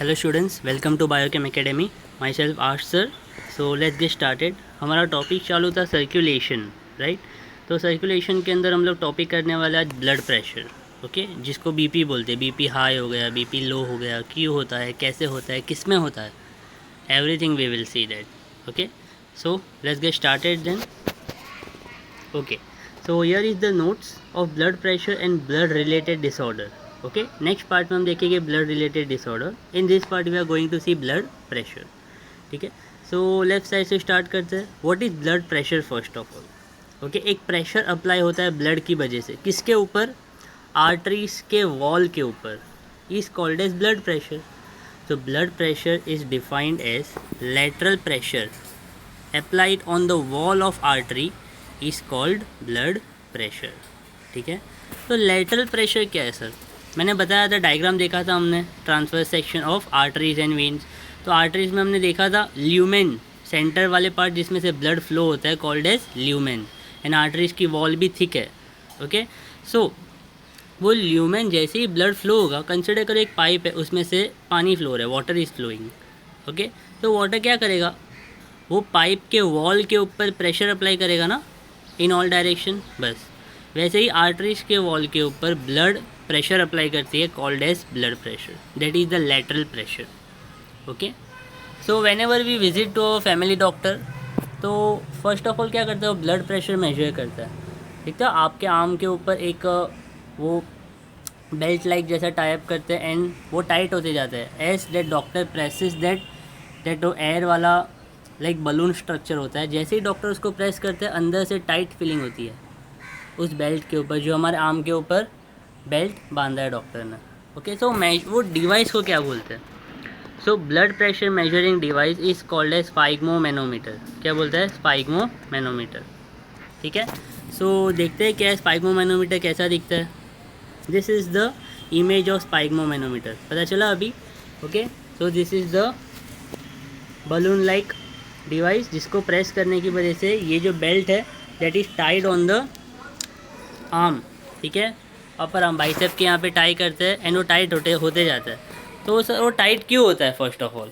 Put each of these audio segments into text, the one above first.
Hello students, welcome to biochem academy. My self arts sir. So let's get started. हमारा topic चालू था circulation, right. तो circulation के अंदर हम लोग टॉपिक करने वाले आज ब्लड प्रेशर, ओके, जिसको बीपी बोलते हैं। बीपी हाई हो गया, बीपी लो हो गया, क्यों होता है, कैसे होता है, किस में होता है, everything we will see that, okay. So let's get started then. Okay, so here is the notes of blood pressure and blood related disorder. Okay, next part में हम देखेंगे blood related disorder. In this part we are going to see blood pressure. ठीक है, so left side से start करते हैं। What is blood pressure first of all? Okay, एक pressure apply होता है ब्लड की वजह से, किसके ऊपर, आर्टरीज के वॉल के ऊपर, is called as blood pressure. So blood pressure is defined as lateral pressure applied on the wall of artery is called blood pressure. ठीक है, तो लेटरल प्रेशर क्या है सर? मैंने बताया था, डायग्राम देखा था हमने, transfer section of arteries and veins. तो आर्टरीज में हमने देखा था ल्यूमेन, सेंटर वाले पार्ट जिसमें से ब्लड फ्लो होता है, called as lumen. And arteries की वॉल भी थिक है, ओके। सो वो ल्यूमेन जैसे ही ब्लड फ्लो होगा, कंसिडर करो एक पाइप है, उसमें से पानी फ्लो रहा है, वाटर इज़ फ्लोइंग, ओके। तो वाटर क्या करेगा, वो पाइप के वॉल के ऊपर प्रेशर अप्लाई करेगा ना, इन ऑल डायरेक्शन। बस वैसे ही आर्टरीज के वॉल के ऊपर ब्लड प्रेशर अप्लाई करती है, called as blood pressure. That is the lateral pressure, okay. So whenever we visit to our family doctor, तो फर्स्ट ऑफ ऑल क्या करता है, वो ब्लड प्रेशर मेजर करता है। ठीक है, आपके आर्म के ऊपर एक वो बेल्ट लाइक जैसा टाइप करते हैं, एंड वो टाइट होते जाता है as that doctor presses that वो एयर वाला लाइक बलून स्ट्रक्चर होता है। जैसे ही डॉक्टर उसको प्रेस करते हैं, अंदर से टाइट फीलिंग होती है उस बेल्ट के ऊपर, जो हमारे आर्म के ऊपर बेल्ट बांधा है डॉक्टर ने, ओके। सो वो डिवाइस को क्या बोलते हैं? So blood pressure measuring device is called as sphygmomanometer. क्या बोलता है? स्पाइग्मोमैनोमीटर। ठीक है, सो देखते हैं क्या है स्पाइग्मोमैनोमीटर, कैसा दिखता है। This is the image of sphygmomanometer, पता चला अभी, okay. So this is the balloon like device, जिसको प्रेस करने की वजह से ये जो बेल्ट है that is tied on the arm, ठीक है, अपर आर्म, बाइसेप के यहाँ पे टाई करते हैं, एंड वो टाइट होते जाता है। तो सर वो टाइट क्यों होता है? First of all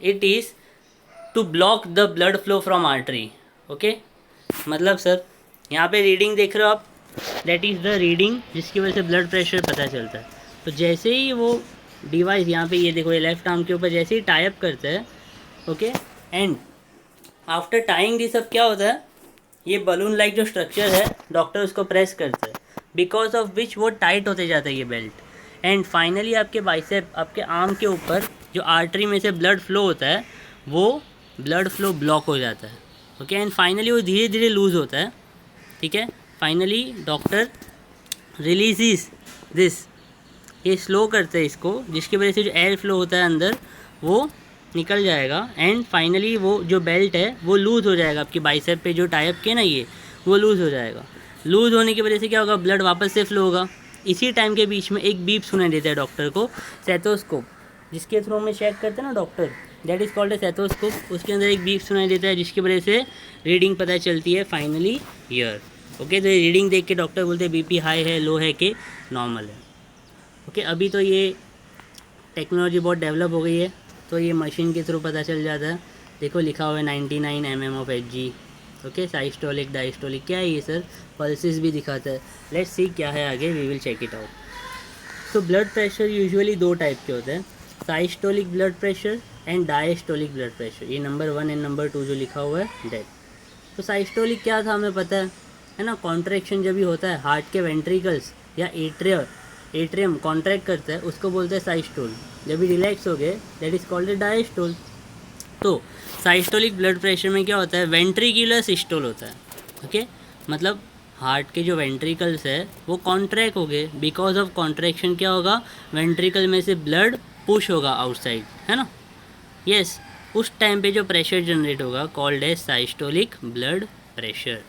it is to block the blood flow from artery, okay. मतलब सर यहाँ पे रीडिंग देख रहे हो आप, दैट इज़ द रीडिंग जिसकी वजह से ब्लड प्रेशर पता चलता है। तो जैसे ही वो डिवाइस यहाँ पे, ये देखो, ये लेफ्ट आर्म के ऊपर जैसे ही टाइप करते हैं, okay, and after tying this अब क्या होता है, ये बलून लाइक जो स्ट्रक्चर है, डॉक्टर उसको प्रेस करता है, बिकॉज ऑफ विच वो टाइट होते जाता है ये बेल्ट, एंड फाइनली आपके बाइसेप, आपके आर्म के ऊपर जो आर्टरी में से ब्लड फ्लो होता है, वो ब्लड फ्लो ब्लॉक हो जाता है, ओके। एंड फाइनली वो धीरे धीरे लूज़ होता है, ठीक है। फाइनली डॉक्टर रिलीज़ दिस, ये स्लो करते हैं इसको, जिसकी वजह से जो एयर फ्लो होता है अंदर वो निकल जाएगा, एंड फाइनली वो जो बेल्ट है वो लूज़ हो जाएगा। आपकी बाइसेप पे जो टाइप किया ना, ये वो लूज़ हो जाएगा। लूज़ होने की वजह से क्या होगा, ब्लड वापस से फ्लो होगा। इसी टाइम के बीच में एक बीप सुनाई देता है डॉक्टर को, सेथोस्कोप, जिसके थ्रू में चेक करते हैं ना doctor, that is called a stethoscope. उसके अंदर एक बीप सुनाई देता है, जिसकी वजह से रीडिंग पता चलती है फाइनली ईयर, ओके। तो ये रीडिंग देख के डॉक्टर बोलते हैं बीपी हाई है, लो है कि नॉर्मल है, ओके। अभी तो ये टेक्नोलॉजी बहुत डेवलप हो गई है, तो ये मशीन के थ्रू पता चल जाता है। देखो लिखा हुआ है 99 mm of Hg, okay. Systolic, diastolic, क्या है ये सर? पल्सेस भी दिखाता है। लेट्स सी क्या है आगे, we will check it out. तो ब्लड प्रेशर यूजुअली दो टाइप के होते हैं, systolic blood pressure and diastolic blood pressure. ये नंबर 1 एंड नंबर 2 जो लिखा हुआ है दैट। तो साइस्टोलिक क्या था हमें पता है ना, कॉन्ट्रैक्शन जब भी होता है हार्ट के वेंट्रिकल्स या एट्रियम कॉन्ट्रैक्ट करता है, उसको बोलते हैं साइस्टोल। जब भी रिलैक्स हो गए, that is called A diastole. तो साइस्टोलिक ब्लड प्रेशर में क्या होता है, वेंट्रिकुलर सिस्टोल होता है, ओके। मतलब हार्ट के जो वेंट्रिकल्स है वो कॉन्ट्रैक्ट हो गए, बिकॉज ऑफ कॉन्ट्रैक्शन क्या होगा, वेंट्रिकल में से ब्लड पुश होगा आउटसाइड, है ना, यस। उस टाइम पे जो प्रेशर जनरेट होगा, कॉल्ड एज साइस्टोलिक ब्लड प्रेशर।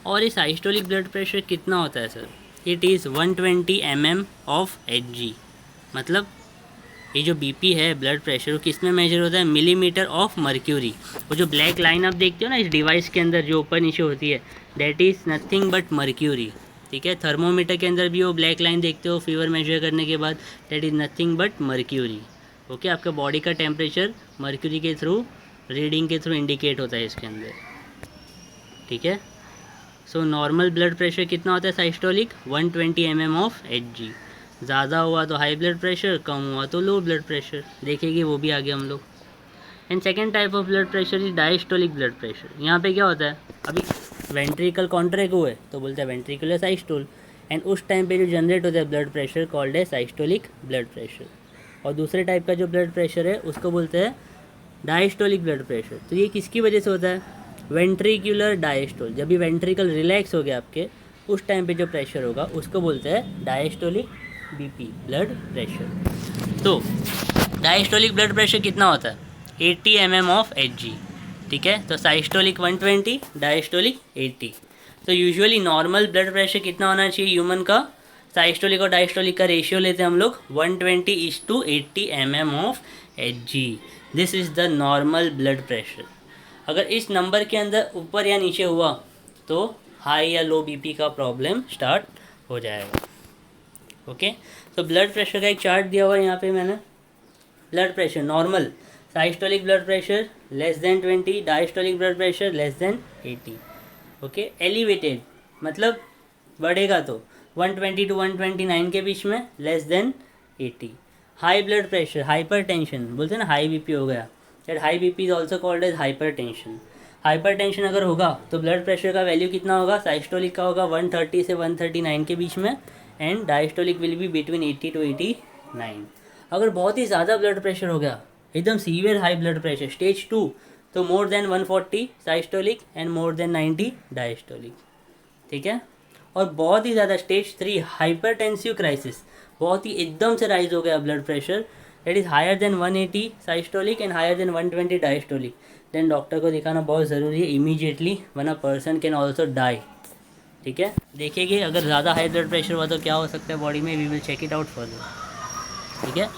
और ये साइस्टोलिक ब्लड प्रेशर कितना होता है sir? It is 120 mm of Hg। मतलब ये जो बीपी है, ब्लड प्रेशर, वो किस में मेजर होता है? Millimetre of mercury. वो जो ब्लैक लाइन आप देखते हो ना इस डिवाइस के अंदर, जो ऊपर नीचे होती है, that is nothing but mercury, ठीक है। थर्मोमीटर के अंदर भी वो ब्लैक लाइन देखते हो फीवर मेजर करने के बाद, that is nothing but mercury. Okay, आपका बॉडी का टेम्परेचर मर्क्यूरी के थ्रू, रीडिंग के थ्रू इंडिकेट होता है इसके अंदर, ठीक है। सो नॉर्मल ब्लड प्रेशर कितना होता है साइस्टोलिक, 120 mm ऑफ Hg। ज़्यादा हुआ तो हाई ब्लड प्रेशर, कम हुआ तो लो ब्लड प्रेशर, देखेंगे वो भी आगे हम लोग। And second type of blood pressure is diastolic blood pressure. यहाँ पे क्या होता है, अभी वेंट्रिकल कॉन्ट्रैक्ट हुए तो बोलते हैं वेंट्रिकुलर साइस्टोल, एंड उस टाइम पे जो जनरेट होता है ब्लड प्रेशर कॉल्ड है साइस्टोलिक ब्लड प्रेशर। और दूसरे टाइप का जो ब्लड प्रेशर है उसको बोलते हैं डायस्टोलिक ब्लड प्रेशर। तो ये किसकी वजह से होता है, वेंट्रिकुलर डायस्टोल। जब भी वेंट्रिकल रिलैक्स हो गया आपके, उस टाइम पे जो प्रेशर होगा उसको बोलते हैं डायस्टोलिक बीपी, ब्लड प्रेशर। तो डायस्टोलिक ब्लड प्रेशर कितना होता है, 80 mm ऑफ Hg, ठीक है। तो साइस्टोलिक 120, डायस्टोलिक 80। तो यूजुअली नॉर्मल ब्लड प्रेशर कितना होना चाहिए ह्यूमन का, साइस्टोलिक और डायस्टोलिक का रेशियो लेते हैं हम लोग 120:80 mm of Hg। This is the normal blood pressure. अगर इस नंबर के अंदर ऊपर या नीचे हुआ तो हाई या लो बीपी का प्रॉब्लम स्टार्ट हो जाएगा। ओके, तो ब्लड प्रेशर का एक चार्ट दिया हुआ है यहाँ पे मैंने। Blood pressure normal, systolic blood pressure less than 20, diastolic blood pressure less than 80। Okay, elevated मतलब बढ़ेगा तो 120 to 129 के बीच में, less than 80। High blood pressure, hypertension बोलते हैं ना, हाई बीपी हो गया, that high BP is also called as hypertension. Hypertension अगर होगा तो ब्लड प्रेशर का वैल्यू कितना होगा, साइस्टोलिक का होगा 130 से 139 के बीच में, and diastolic will be between 80 to 89। अगर बहुत ही ज़्यादा ब्लड प्रेशर हो गया, एकदम severe high blood pressure stage 2, तो more than 140 systolic and more than 90 diastolic, ठीक है। और बहुत ही ज़्यादा स्टेज 3 हाइपरटेंसिव क्राइसिस, बहुत ही एकदम से राइज हो गया blood pressure, that is higher than 180 systolic and higher than 120 diastolic, then doctor को दिखाना बहुत ज़रूरी है इमीडिएटली, वरना पर्सन कैन ऑल्सो डाई, ठीक है। देखिए अगर ज़्यादा हाई ब्लड प्रेशर हुआ तो क्या हो सकता है बॉडी में, we will check it out further, ठीक है।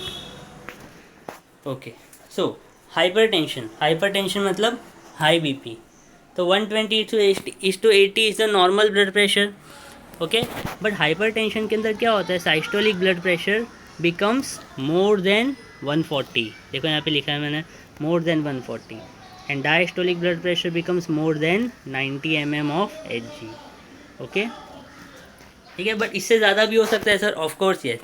ओके, सो हाइपरटेंशन मतलब हाई बीपी। तो 120:80 is the normal blood pressure, okay. But hypertension के अंदर क्या होता है, systolic blood pressure becomes more than 140, देखो यहाँ पे लिखा है मैंने, more than 140, and diastolic blood pressure becomes more than 90 mm of Hg, okay, ठीक है। बट इससे ज़्यादा भी हो सकता है sir, of course yes.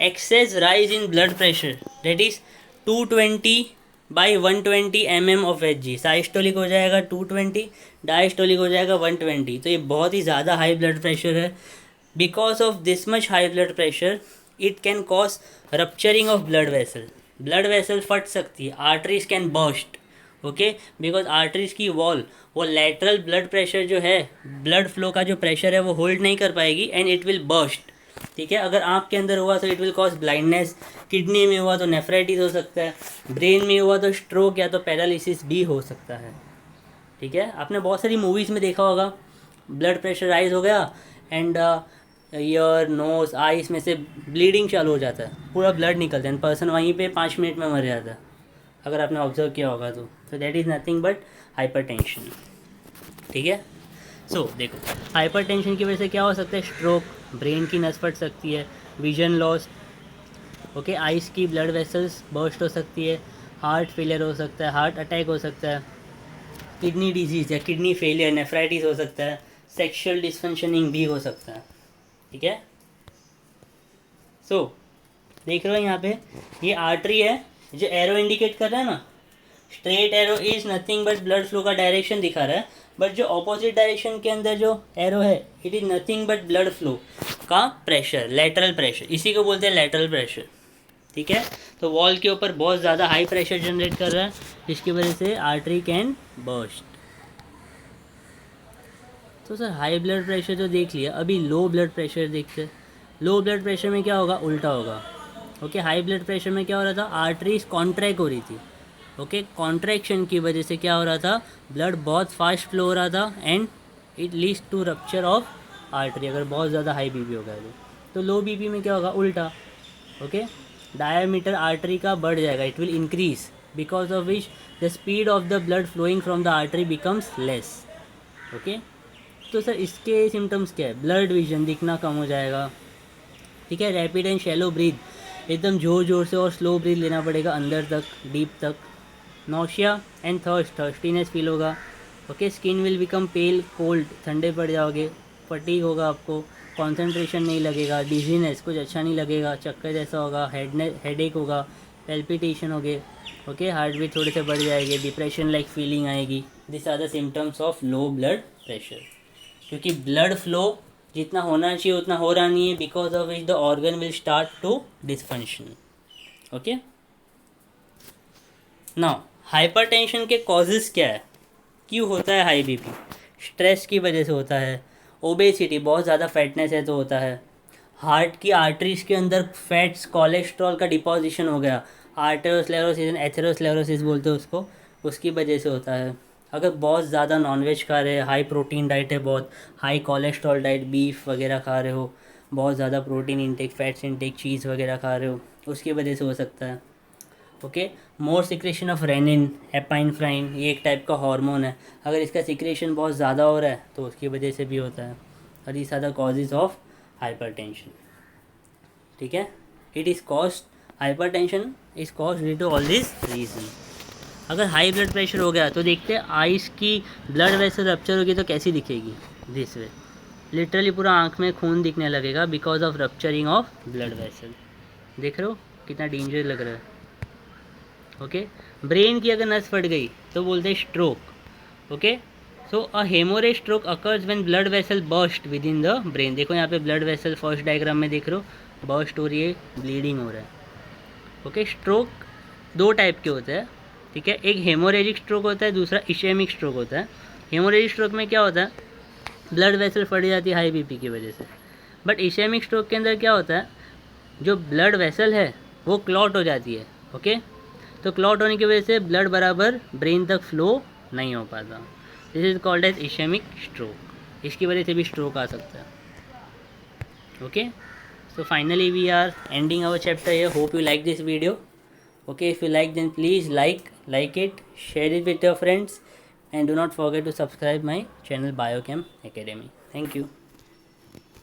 Excess rise in blood pressure that is 220/120 mm of Hg, systolic हो जाएगा 220, डायस्टोलिक हो जाएगा 120। तो ये बहुत ही ज़्यादा हाई ब्लड प्रेशर है। Because of this much high blood pressure it can cause rupturing of blood vessel फट सकती है, arteries can burst, okay, because arteries की वॉल वो लेटरल ब्लड प्रेशर जो है, ब्लड फ्लो का जो प्रेशर है वो होल्ड नहीं कर पाएगी एंड इट विल बर्स्ट, ठीक है। अगर आँख के अंदर हुआ तो it will cause blindness, kidney में हुआ तो नेफ्राइटिस हो सकता है, ब्रेन में हुआ तो स्ट्रोक या तो पैरालिसिस भी हो सकता है, ठीक है। आपने बहुत सारी मूवीज़ में देखा होगा, ब्लड प्रेशर राइज हो गया एंड ईयर नोज आइस में से ब्लीडिंग चालू हो जाता है, पूरा ब्लड निकलता है एंड पर्सन वहीं पे 5 मिनट में मर जाता है, अगर आपने ऑब्जर्व किया होगा तो that is nothing but hypertension, ठीक है। सो देखो हाइपरटेंशन की वजह से क्या हो सकता है, स्ट्रोक, ब्रेन की नस फट सकती है, विजन लॉस, ओके, आइस की ब्लड वेसल्स बर्स्ट हो सकती है, हार्ट फेलियर हो सकता है, हार्ट अटैक हो सकता है, किडनी डिजीज़ या किडनी फेलियर, नेफ्राइटिस हो सकता है, सेक्शुअल डिसफंक्शनिंग भी हो सकता है, ठीक है। सो देख रहे हो यहाँ पे ये आर्टरी है, जो एरो इंडिकेट कर रहा है ना, straight arrow is nothing but blood flow का डायरेक्शन दिखा रहा है, बट जो ऑपोजिट डायरेक्शन के अंदर जो एरो है it is nothing but blood flow का प्रेशर, लेटरल प्रेशर, इसी को बोलते हैं लेटरल प्रेशर, ठीक है। तो वॉल के ऊपर बहुत ज़्यादा हाई प्रेशर जनरेट कर रहा है, जिसकी वजह से आर्टरी कैन बर्स्ट। तो सर हाई ब्लड प्रेशर तो देख लिया, अभी लो ब्लड प्रेशर देखते हैं। लो ब्लड प्रेशर में क्या होगा, उल्टा होगा, ओके। हाई ब्लड प्रेशर में क्या हो रहा था, आर्टरीज कॉन्ट्रैक्ट हो रही थी, ओके, कॉन्ट्रैक्शन की वजह से क्या हो रहा था, ब्लड बहुत फास्ट फ्लो हो रहा था and it leads to rupture of artery, अगर बहुत ज़्यादा हाई बीपी हो गया तो लो बीपी में क्या होगा, उल्टा, ओके, डायमीटर आर्टरी का बढ़ जाएगा, it will increase, because of which the speed of the blood flowing from the artery becomes less, okay. तो सर इसके सिम्टम्स क्या है, ब्लड विजन दिखना कम हो जाएगा, ठीक है, रैपिड एंड शैलो ब्रीथ, एकदम ज़ोर ज़ोर से और स्लो ब्रीथ लेना पड़ेगा अंदर तक, डीप तक। नौशिया एंड थर्स्टीनेस फील होगा। Okay, skin will become pale cold, ठंडे पड़ जाओगे। फटीग होगा आपको, कंसंट्रेशन नहीं लगेगा, डिजीनेस कुछ अच्छा नहीं लगेगा, चक्कर जैसा होगा, हेडेक होगा, पेल्पिटेशन होगे। ओके, हार्ट बीट थोड़े से बढ़ जाएगी, डिप्रेशन लाइक फीलिंग आएगी। This are the symptoms of low blood pressure. क्योंकि ब्लड फ्लो जितना होना चाहिए उतना हो रहा नहीं है, because of which the organ will start to dysfunction. Okay, now hypertension के कॉजेज़ क्या है, क्यों होता है हाई बीपी? स्ट्रेस की वजह से होता है, ओबेसिटी बहुत ज़्यादा फैटनेस है तो होता है, हार्ट की आर्टरीज के अंदर फैट्स कोलेस्ट्रॉल का डिपोजिशन हो गया, आर्टेरोस्क्लेरोसिस एथेरोस्क्लेरोसिस बोलते हैं उसको, उसकी वजह से होता है। अगर बहुत ज़्यादा नॉनवेज खा रहे हैं, हाई प्रोटीन डाइट है, बहुत हाई कोलेस्ट्रॉल डाइट, बीफ वगैरह खा रहे हो, बहुत ज़्यादा प्रोटीन इंटेक, फैट्स इंटेक, चीज़ वगैरह खा रहे हो, उसकी वजह से हो सकता है। Okay, more secretion of renin, epinephrine, ये एक टाइप का हार्मोन है, अगर इसका सिक्रेशन बहुत ज़्यादा हो रहा है तो उसकी वजह से भी होता है। और these are the causes of hypertension। ठीक है, it is cause hypertension is cause due to all this reason. अगर हाई ब्लड प्रेशर हो गया तो देखते हैं आइस की ब्लड वेसल रप्चर होगी तो कैसी दिखेगी, दिस वे, लिटरली पूरा आँख में खून दिखने लगेगा because of rupturing of blood vessel. देख रहे हो कितना डेंजर लग रहा है। ओके, ब्रेन की अगर नस फट गई तो बोलते हैं stroke. Okay, so a haemorrhage stroke occurs when blood vessel burst with in the brain. देखो यहाँ पे ब्लड वेसल फर्स्ट डायग्राम में देख रहे हो, बर्स्ट हो रही है, ब्लीडिंग हो रहा है। ओके, स्ट्रोक दो टाइप के होते हैं, ठीक है, एक हेमोरेजिक स्ट्रोक होता है, दूसरा इशेमिक स्ट्रोक होता है। हेमोरेजिक स्ट्रोक में क्या होता है, ब्लड वेसल फट जाती है हाई बीपी की वजह से। बट इशेमिक स्ट्रोक के अंदर क्या होता है, जो ब्लड वेसल है वो क्लॉट हो जाती है। ओके, तो क्लॉट होने की वजह से ब्लड बराबर ब्रेन तक फ्लो नहीं हो पाता। This is called as ischemic stroke, इसकी वजह से भी स्ट्रोक आ सकता है। Okay, so finally we are ending our chapter here. Hope you like this video. Okay, if you like then please like it, share it with your friends, and do not forget to subscribe my channel Biochem Academy. Thank you.